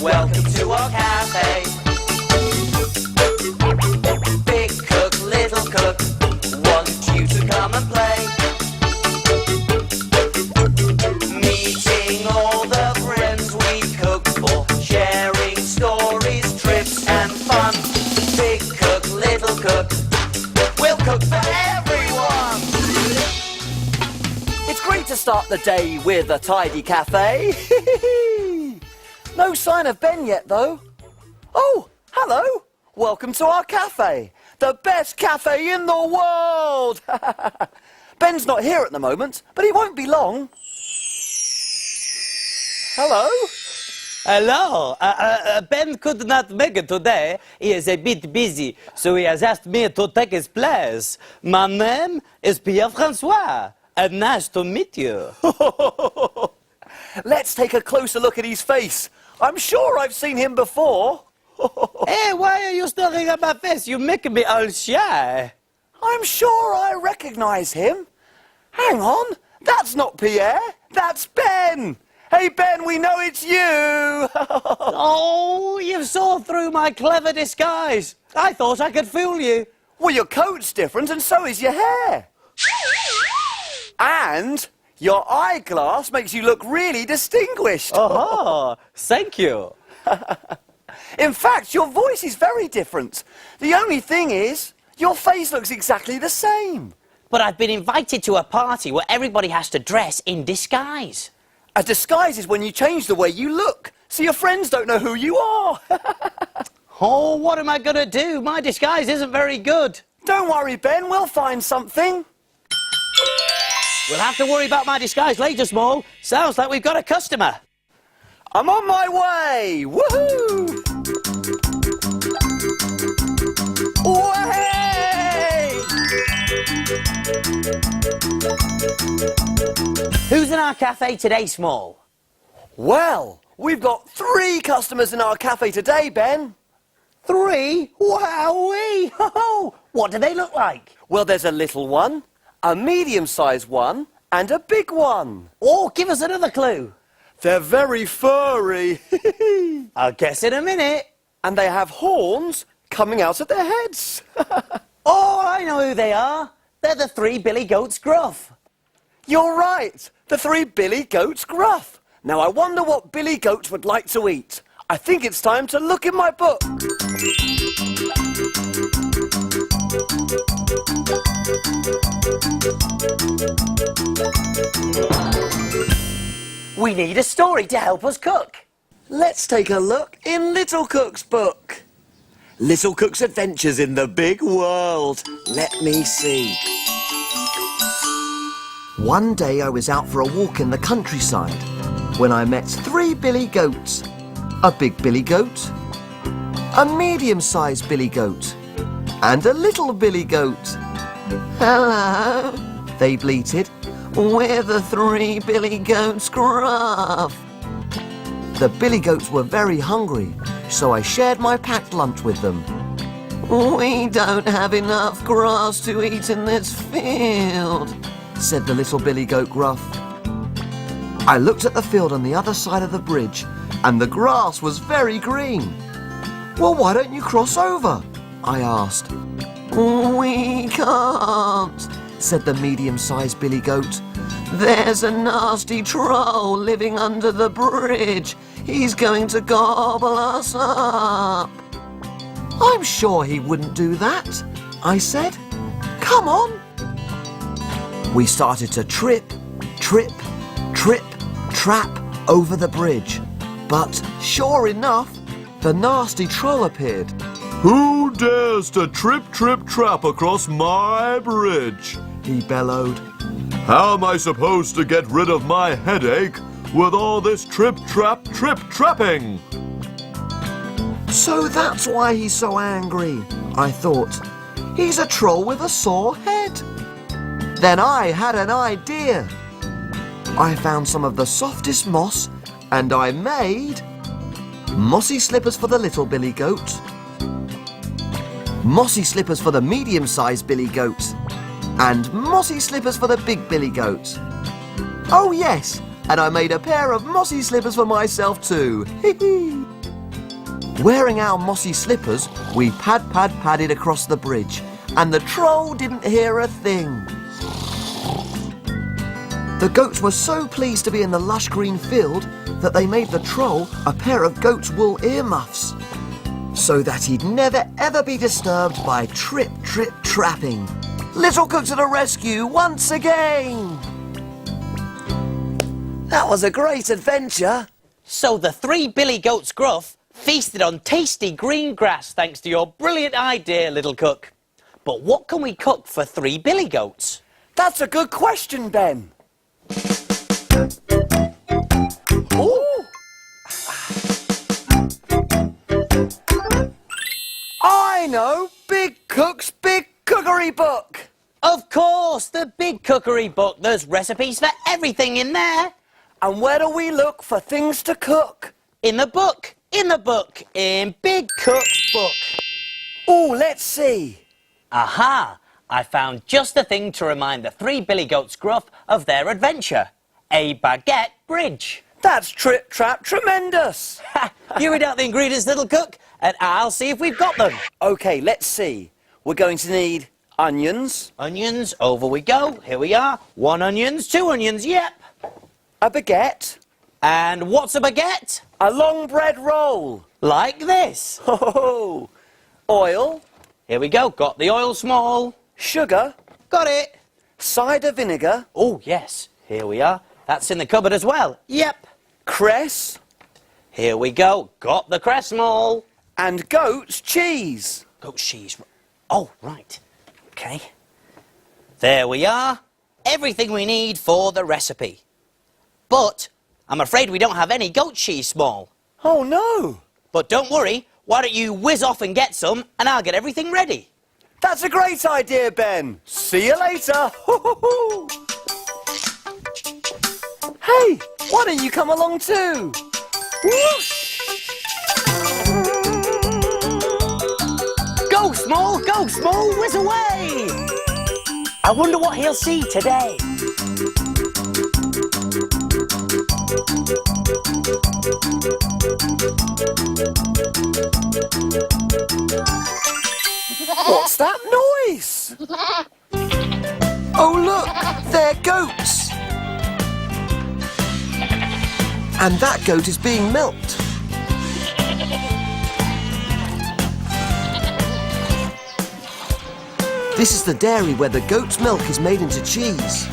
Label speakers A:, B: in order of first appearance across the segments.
A: Welcome to our cafe. Big cook, little cook, want you to come and play. Meeting all the friends we cook for, sharing stories, trips and fun. Big cook, little cook, we'll cook for everyone.
B: It's great to start the day with a tidy cafe. No sign of Ben yet, though. Oh, hello. Welcome to our cafe. The best cafe in the world. Ben's not here at the moment, but he won't be long. Hello?
C: Hello. Ben could not make it today. He is a bit busy, so he has asked me to take his place. My name is Pierre-François, and nice to meet you.
B: Let's take a closer look at his face. I'm sure I've seen him before.
C: Hey, why are you staring at my face? You make me all shy.
B: I'm sure I recognize him. Hang on, that's not Pierre, that's Ben. Hey Ben, we know it's you.
C: Oh, you saw through my clever disguise. I thought I could fool you.
B: Well, your coat's different and so is your hair. And your eyeglass makes you look really distinguished.
C: Oh, thank you.
B: In fact, your voice is very different. The only thing is, your face looks exactly the same.
C: But I've been invited to a party where everybody has to dress in disguise.
B: A disguise is when you change the way you look, so your friends don't know who you are.
C: Oh, what am I going to do? My disguise isn't very good.
B: Don't worry, Ben, we'll find something.
C: We'll have to worry about my disguise later, Small. Sounds like we've got a customer.
B: I'm on my way! Woohoo! Way!
C: Who's in our cafe today, Small?
B: Well, we've got 3 customers in our cafe today, Ben.
C: 3? Wowee! Ho-ho! What do they look like?
B: Well, there's a little one, a medium-sized one, and a big one.
C: Oh, give us another clue.
B: They're very furry.
C: I'll guess in a minute.
B: And they have horns coming out of their heads.
C: Oh, I know who they are. They're the 3 Billy Goats Gruff.
B: You're right, the 3 Billy Goats Gruff. Now I wonder what Billy Goats would like to eat. I think it's time to look in my book.
C: We need a story to help us cook.
B: Let's take a look in Little Cook's book. Little Cook's Adventures in the Big World. Let me see. One day I was out for a walk in the countryside when I met 3 Billy Goats. A big Billy Goat, a medium-sized Billy Goat, and a little Billy Goat. Hello, they bleated. We're the 3 Billy Goats Gruff. The Billy Goats were very hungry, so I shared my packed lunch with them. We don't have enough grass to eat in this field, said the little Billy Goat Gruff. I looked at the field on the other side of the bridge, and the grass was very green. Well, why don't you cross over? I asked. We can't, said the medium-sized Billy Goat. There's a nasty troll living under the bridge. He's going to gobble us up. I'm sure he wouldn't do that, I said. Come on. We started to trip, trip, trip, trap over the bridge. But sure enough, the nasty troll appeared.
D: Who dares to trip, trip, trap across my bridge?
B: He bellowed.
D: How am I supposed to get rid of my headache with all this trip, trap, trip, trapping?
B: So that's why he's so angry, I thought. He's a troll with a sore head. Then I had an idea. I found some of the softest moss and I made mossy slippers for the little Billy Goat, mossy slippers for the medium-sized Billy Goat, and mossy slippers for the big Billy Goat. Oh yes, and I made a pair of mossy slippers for myself too. Wearing our mossy slippers, we padded across the bridge, and the troll didn't hear a thing. The goats were so pleased to be in the lush green field that they made the troll a pair of goat's wool earmuffs, so that he'd never ever be disturbed by trapping. Little Cook to the rescue once again! That was a great adventure.
C: So the 3 billy goats Gruff feasted on tasty green grass thanks to your brilliant idea, Little Cook. But what can we cook for 3 billy goats?
B: That's a good question, Ben. Ooh. I know! Big Cook's Big Cookery Book!
C: Of course, the Big Cookery Book. There's recipes for everything in there.
B: And where do we look for things to cook?
C: In the book, in Big Cook's book.
B: Oh, let's see.
C: Aha! I found just the thing to remind the 3 billy goats Gruff of their adventure. A baguette bridge.
B: That's tremendous.
C: You read out the ingredients, Little Cook, and I'll see if we've got them.
B: OK, let's see. We're going to need onions.
C: Onions, over we go. Here we are. 1 onion, 2 onions, yep.
B: A baguette.
C: And what's a baguette?
B: A long bread roll.
C: Like this.
B: Oh, oil.
C: Here we go. Got the oil small.
B: Sugar.
C: Got it.
B: Cider vinegar.
C: Oh, yes. Here we are. That's in the cupboard as well. Yep.
B: Cress.
C: Here we go. Got the cress small.
B: And goat's cheese.
C: Goat's cheese. Oh, right. OK. There we are. Everything we need for the recipe. But I'm afraid we don't have any goat cheese small.
B: Oh, no.
C: But don't worry. Why don't you whiz off and get some, and I'll get everything ready.
B: That's a great idea, Ben. See you later. Hey, why don't you come along too? Whoosh!
C: Go, Small, whiz away! I wonder what he'll see today.
B: What's that noise? Oh, look, they're goats. And that goat is being milked. This is the dairy where the goat's milk is made into cheese.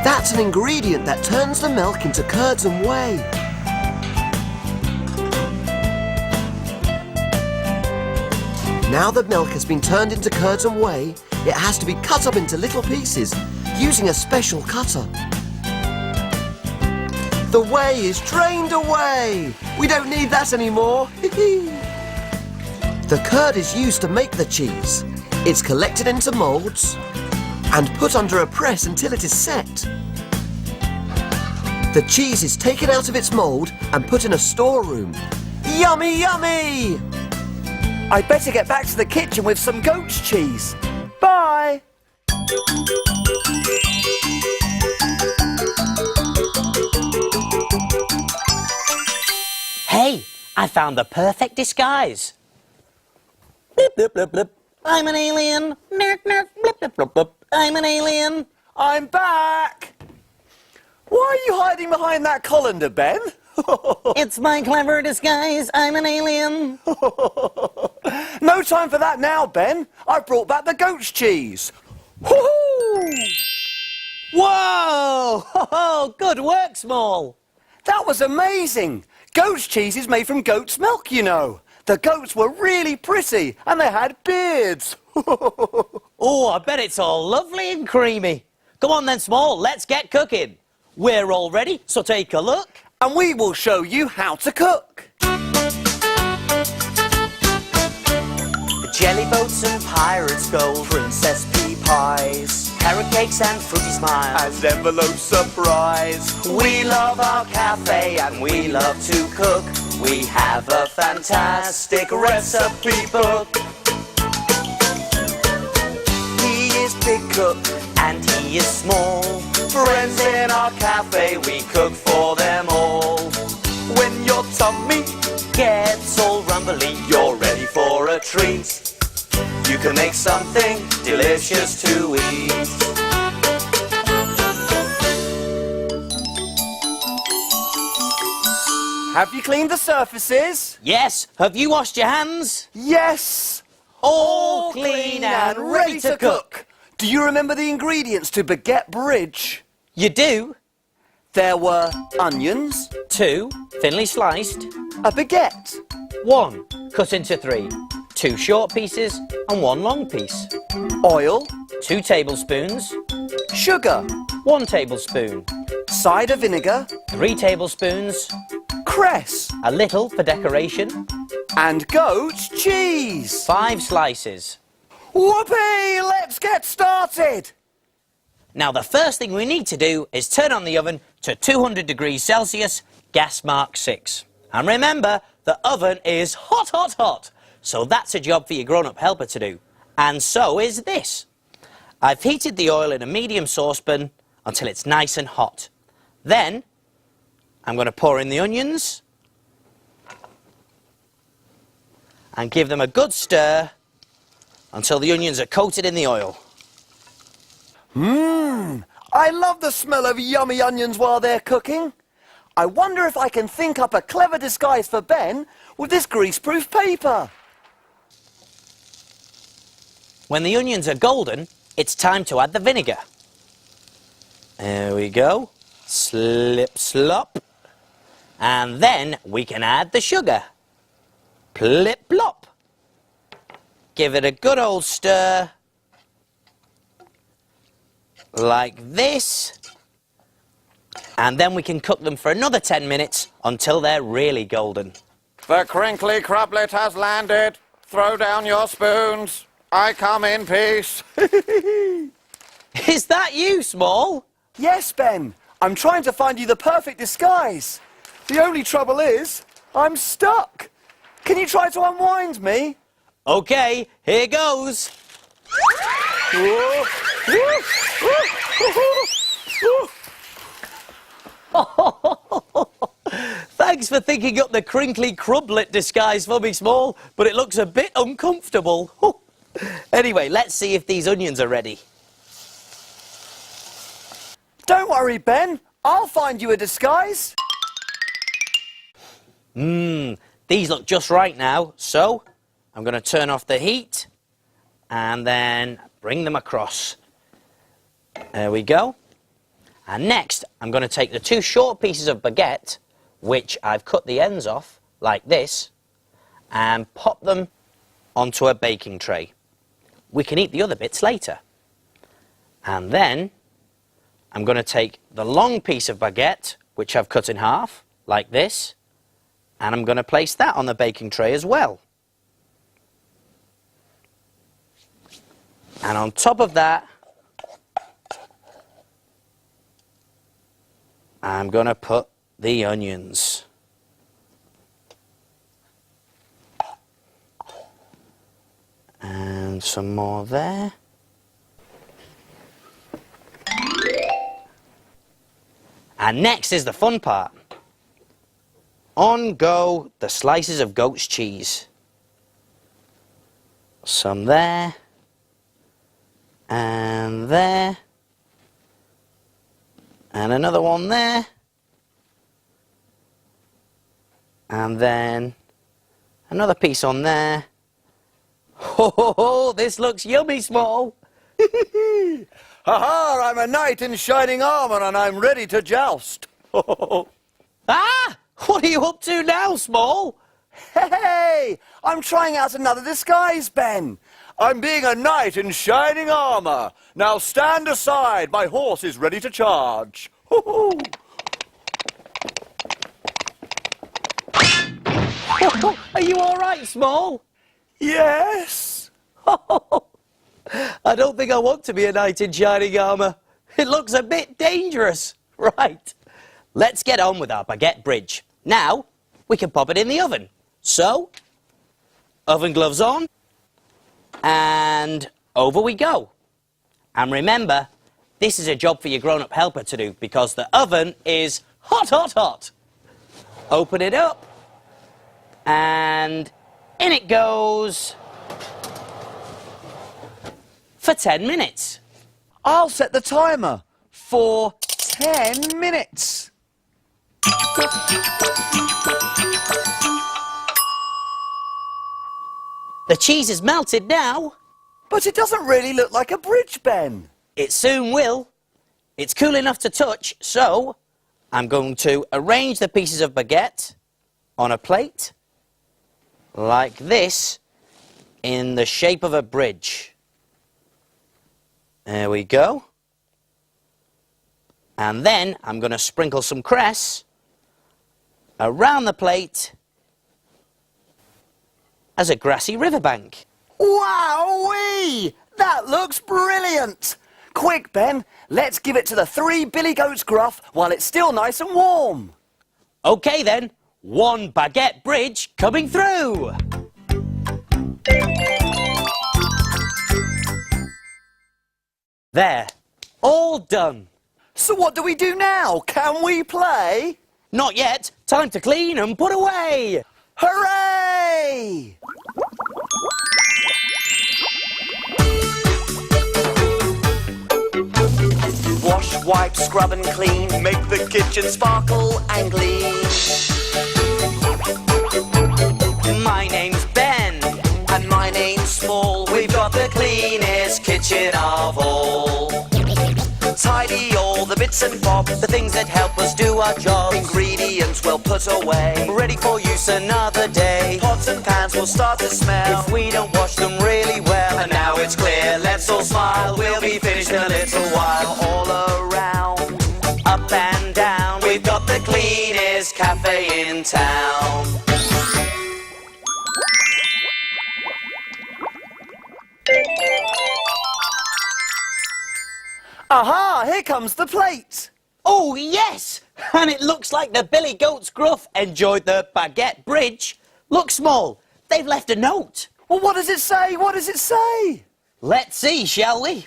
B: That's an ingredient that turns the milk into curds and whey. Now the milk has been turned into curds and whey, it has to be cut up into little pieces using a special cutter. The whey is drained away. We don't need that anymore. The curd is used to make the cheese. It's collected into moulds and put under a press until it is set. The cheese is taken out of its mould and put in a storeroom. Yummy, yummy! I'd better get back to the kitchen with some goat's cheese. Bye!
C: Hey, I found the perfect disguise. Blip, blip, blip, blip. I'm an alien. Nerk, nerk, blip, blip, blip, blip. I'm an alien.
B: I'm back! Why are you hiding behind that colander, Ben?
C: It's my clever disguise. I'm an alien.
B: No time for that now, Ben. I've brought back the goat's cheese. Woohoo!
C: Whoa! Oh, good work, Small.
B: That was amazing. Goat's cheese is made from goat's milk, you know. The goats were really pretty and they had beards.
C: Oh, I bet it's all lovely and creamy. Come on then, Small, let's get cooking. We're all ready, so take a look.
B: And we will show you how to cook.
A: The jelly boats and pirates go, princess pea pies, carrot cakes and fruity smiles,
B: And envelope surprise.
A: We love our cafe and we love to cook. We have a fantastic recipe book. He is Big Cook and he is small. Friends in our cafe, we cook for them all.
B: When your tummy
A: can make something delicious to eat.
E: Have you cleaned the surfaces?
C: Yes, have you washed your hands?
E: Yes!
C: All clean and ready to cook.
E: Do you remember the ingredients to baguette bridge?
C: You do?
E: There were onions,
C: 2, thinly sliced.
E: a baguette,
C: 1, cut into 3. 2 short pieces and 1 long piece.
E: oil,
C: 2 tablespoons.
E: sugar,
C: 1 tablespoon.
E: cider vinegar,
C: 3 tablespoons.
E: cress,
C: A little for decoration.
E: and goat cheese.
C: 5 slices.
E: Whoopee! Let's get started!
C: Now the first thing we need to do is turn on the oven to 200 degrees Celsius, gas mark 6. And remember, the oven is hot, hot, hot. So that's a job for your grown-up helper to do. And so is this. I've heated the oil in a medium saucepan until it's nice and hot. Then, I'm going to pour in the onions and give them a good stir until the onions are coated in the oil.
E: I love the smell of yummy onions while they're cooking. I wonder if I can think up a clever disguise for Ben with this greaseproof paper.
C: When the onions are golden, it's time to add the vinegar. There we go. Slip, slop. And then we can add the sugar. Plip, plop. Give it a good old stir. Like this. And then we can cook them for another 10 minutes until they're really golden.
F: The crinkly crablet has landed. Throw down your spoons. I come in peace.
C: Is that you, Small?
E: Yes, Ben. I'm trying to find you the perfect disguise. The only trouble is, I'm stuck. Can you try to unwind me?
C: Okay, here goes. Thanks for thinking up the crinkly crublet disguise for me, Small, but it looks a bit uncomfortable. Anyway, let's see if these onions are ready.
E: Don't worry, Ben. I'll find you a disguise.
C: These look just right now, so I'm going to turn off the heat and then bring them across. There we go. And next, I'm going to take the 2 short pieces of baguette, which I've cut the ends off, like this, and pop them onto a baking tray. We can eat the other bits later. And then, I'm going to take the long piece of baguette, which I've cut in half, like this, and I'm going to place that on the baking tray as well. And on top of that, I'm going to put the onions. And some more there. And next is the fun part. On go the slices of goat's cheese. Some there. And there. And another one there. And then another piece on there. Ho, ho, ho, this looks yummy, Small.
E: Ha-ha! I'm a knight in shining armour and I'm ready to joust.
C: Ah! What are you up to now, Small?
E: Hey! I'm trying out another disguise, Ben. I'm being a knight in shining armour. Now stand aside. My horse is ready to charge.
C: Are you all right, Small?
E: Yes.
C: I don't think I want to be a knight in shining armour. It looks a bit dangerous. Right. Let's get on with our baguette bridge. Now, we can pop it in the oven. So, oven gloves on, and over we go. And remember, this is a job for your grown-up helper to do because the oven is hot, hot, hot. Open it up, and in it goes. for 10 minutes.
E: I'll set the timer for 10 minutes.
C: The cheese is melted now.
E: But it doesn't really look like a bridge, Ben.
C: It soon will. It's cool enough to touch, so I'm going to arrange the pieces of baguette on a plate like this in the shape of a bridge. There we go. And then I'm going to sprinkle some cress around the plate as a grassy riverbank.
E: Wowee! That looks brilliant! Quick, Ben, let's give it to the 3 billy goats, Gruff, while it's still nice and warm.
C: OK then, one baguette bridge coming through. There, all done.
E: So what do we do now? Can we play?
C: Not yet, time to clean and put away.
E: Hooray!
A: Wash, wipe, scrub and clean. Make the kitchen sparkle and gleam. My name's Ben. And my name's Small. We've got the cleanest kitchen of all. Tidy all the bits and bobs, the things that help us do our jobs. Ingredients we'll put away, ready for use another day. Pots and pans will start to smell if we don't wash them really well. And now it's clear, let's all smile, we'll be finished in a little while. All around, up and down, we've got the cleanest cafe in town.
E: Aha! Here comes the plate!
C: Oh, yes! And it looks like the Billy Goats Gruff enjoyed the baguette bridge. Look, Small, they've left a note.
E: Well, what does it say? What does it say?
C: Let's see, shall we?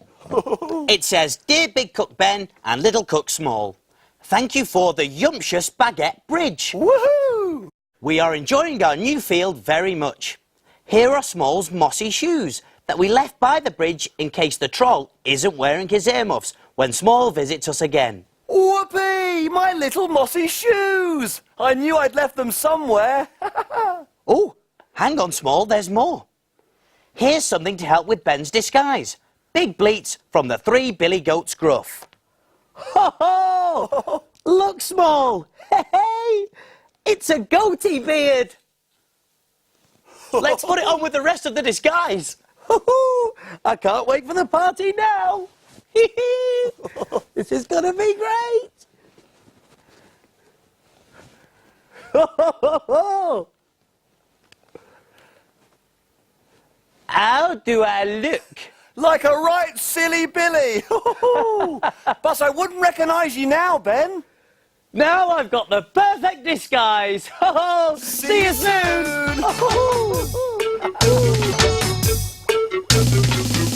C: It says, Dear Big Cook Ben and Little Cook Small, thank you for the yumptious baguette bridge.
E: Woohoo!
C: We are enjoying our new field very much. Here are Small's mossy shoes that we left by the bridge in case the troll isn't wearing his earmuffs when Small visits us again.
E: Whoopee! My little mossy shoes! I knew I'd left them somewhere.
C: Oh, hang on, Small, there's more. Here's something to help with Ben's disguise. Big bleats from the 3 Billy Goats Gruff. Ho ho! Look, Small! Hey! It's a goatee beard! Let's put it on with the rest of the disguise. I can't wait for the party now. This is going to be great. How do I look?
E: Like a right silly Billy. But I wouldn't recognise you now, Ben.
C: Now I've got the perfect disguise. See you soon.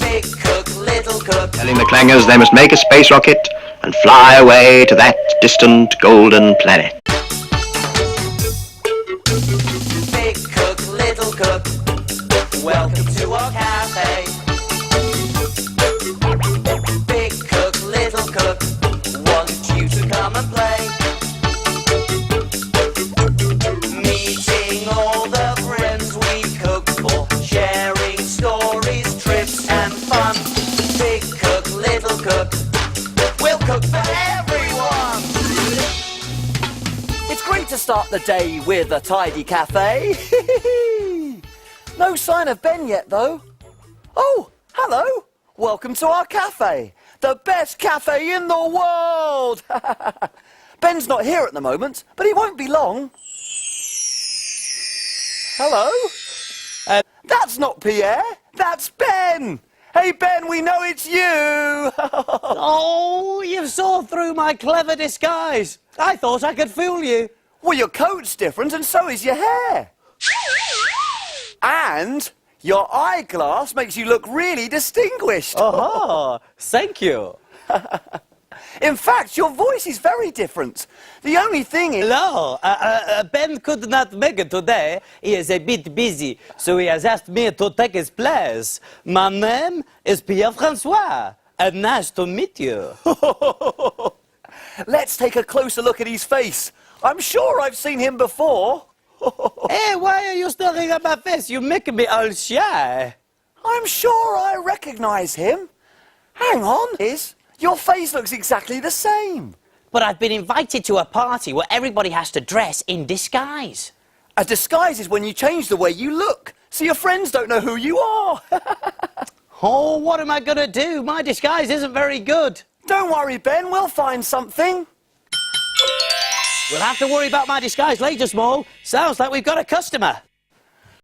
A: Big cook, little cook.
G: Telling the clangers they must make a space rocket and fly away to that distant golden planet.
A: Big cook, little cook. Welcome to our cafe. Big cook, little cook. Want you to come and play. Meeting all the friends we cook for. Sharing stories, trips and fun. Big cook, little cook. We'll cook for everyone.
E: It's great to start the day with a tidy cafe. No sign of Ben yet, though. Oh, hello. Welcome to our cafe. The best cafe in the world. Ben's not here at the moment, but he won't be long. Hello? That's not Pierre. That's Ben. Hey, Ben, we know it's you.
C: Oh, you saw through my clever disguise. I thought I could fool you.
E: Well, your coat's different and so is your hair. And your eyeglass makes you look really distinguished.
C: Oh, thank you.
E: In fact, your voice is very different. The only thing is...
C: Hello, Ben could not make it today. He is a bit busy, so he has asked me to take his place. My name is Pierre-Francois, and nice to meet you.
E: Let's take a closer look at his face. I'm sure I've seen him before.
C: Hey, why are you staring at my face? You make me all shy.
E: I'm sure I recognize him. Hang on, your face looks exactly the same.
H: But I've been invited to a party where everybody has to dress in disguise.
E: A disguise is when you change the way you look, so your friends don't know who you are.
C: Oh, what am I going to do? My disguise isn't very good.
E: Don't worry, Ben, we'll find something.
C: We'll have to worry about my disguise later, Small. Sounds like we've got a customer.